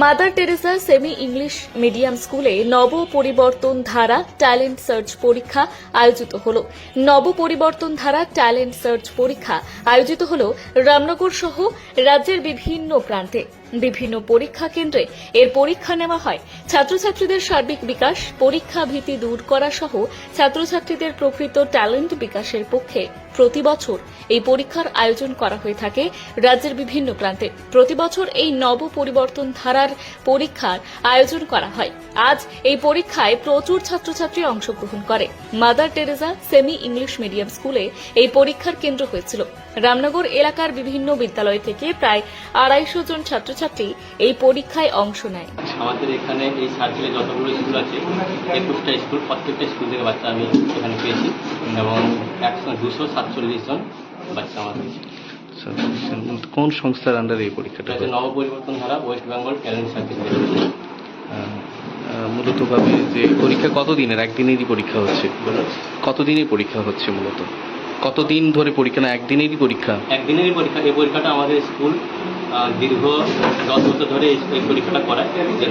Mother Teresa semi English medium স্কুলে নব পরিবর্তন ধারা ট্যালেন্ট সার্চ পরীক্ষা আয়োজিত হলো। নব পরিবর্তন ধারা ট্যালেন্ট সার্চ পরীক্ষা আয়োজিত হলো রামনগর সহ রাজ্যের বিভিন্ন প্রান্তে। বিভিন্ন পরীক্ষা কেন্দ্রে এর পরীক্ষা নেওয়া হয়। ছাত্রছাত্রীদের সার্বিক বিকাশ, পরীক্ষা ভীতি দূর করা সহ ছাত্রছাত্রীদের প্রকৃত ট্যালেন্ট বিকাশের পক্ষে প্রতি বছর এই পরীক্ষার আয়োজন করা হয়ে থাকে রাজ্যের বিভিন্ন প্রান্তে। প্রতি বছর এই নব পরিবর্তন ধারার পরীক্ষার আয়োজন করা হয়। আজ এই পরীক্ষায় প্রচুর ছাত্রছাত্রী অংশগ্রহণ করে। Mother Teresa semi English medium স্কুলে এই পরীক্ষার কেন্দ্র হয়েছিল। রামনগর এলাকার বিভিন্ন বিদ্যালয় থেকে প্রায় 250 জন ছাত্রছাত্রী এই পরীক্ষায় অংশ নেয়। আমাদের এখানে এই সার্কেলে যতগুলো স্কুল আছে 21টা স্কুল, প্রত্যেকটা স্কুল থেকে বাচ্চা আমি এখানে পেয়েছি এবং 247 জন বাচ্চা আমার পেয়েছি। কোন সংস্থার আন্ডারে এই পরীক্ষাটা? নব পরিবর্তন ধারা ওয়েস্ট বেঙ্গল ট্যালেন্ট সার্টিফিকেট। মূলত ভাবে যে পরীক্ষা কতদিনের? একদিনেরই পরীক্ষা হচ্ছে? কতদিনের পরীক্ষা হচ্ছে মূলত? কতদিন ধরে পরীক্ষা? না একদিনেরই পরীক্ষা? একদিনেরই পরীক্ষা। এই পরীক্ষাটা আমাদের স্কুল দীর্ঘ 10 বছর ধরে এই পরীক্ষাটা করায়।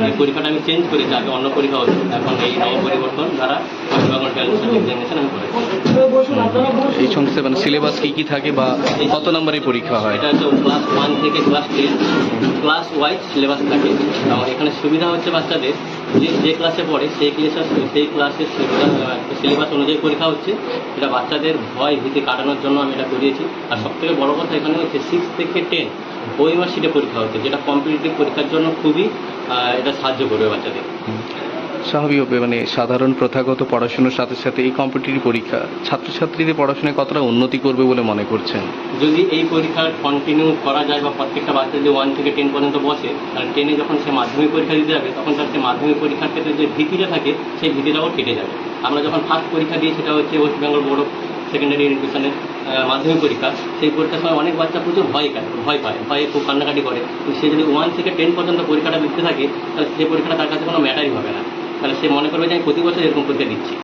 এই পরীক্ষাটা আমি চেঞ্জ করেছি, আগে অন্য পরীক্ষা হতো, এখন এই নব পরিবর্তন দ্বারা ওয়েস্ট বেঙ্গল ট্যালেন্ট সার্টিফিকেশন আমি করেছি। এই সংস্থা মানে সিলেবাস কি থাকে বা কত নম্বরের পরীক্ষা হয়? এটা হচ্ছে ক্লাস 1 থেকে ক্লাস 10 ক্লাস ওয়াইজ সিলেবাস থাকে। এবং এখানে সুবিধা হচ্ছে বাচ্চাদের যে ক্লাসে পড়ে সেই ক্লাসের সিলেবাস অনুযায়ী পরীক্ষা হচ্ছে। এটা বাচ্চাদের ভয় ভীতি কাটানোর জন্য আমি এটা করিয়েছি। আর সবথেকে বড় কথা এখানে হচ্ছে 6 থেকে 10 ওই মার্কশিটে পরীক্ষা হচ্ছে, যেটা কম্পিটিটিভ পরীক্ষার জন্য খুবই এটা সাহায্য করবে বাচ্চাদের। স্বাভাবিকভাবে মানে সাধারণ প্রথাগত পড়াশোনার সাথে সাথে এই কম্পিটিটিভ পরীক্ষা ছাত্রছাত্রীদের পড়াশোনায় কতটা উন্নতি করবে বলে মনে করছেন? যদি এই পরীক্ষা কন্টিনিউ করা যায় বা প্রত্যেকটা বাচ্চা যদি 1 থেকে 10 পর্যন্ত বসে, তাহলে 10-এ যখন সে মাধ্যমিক পরীক্ষা দিতে যাবে তখন তার সে মাধ্যমিক পরীক্ষার ক্ষেত্রে যে ভীতিটা থাকে সেই ভীতিটাও কেটে যাবে। আমরা যখন ফার্স্ট পরীক্ষা দিই সেটা হচ্ছে West Bengal board of secondary এডুকেশনের মাধ্যমিক পরীক্ষা। সেই পরীক্ষার সময় অনেক বাচ্চা প্রচুর ভয় পায়, ভয়ে খুব কান্নাকাটি করে। কিন্তু সে যদি 1 থেকে 10 পর্যন্ত পরীক্ষাটা দিতে থাকে তাহলে সেই পরীক্ষাটা তার কাছে কোনো ম্যাটারই হবে না। তাহলে সে মনে করবে যে আমি প্রতি বছর এরকম পরীক্ষা দিচ্ছি।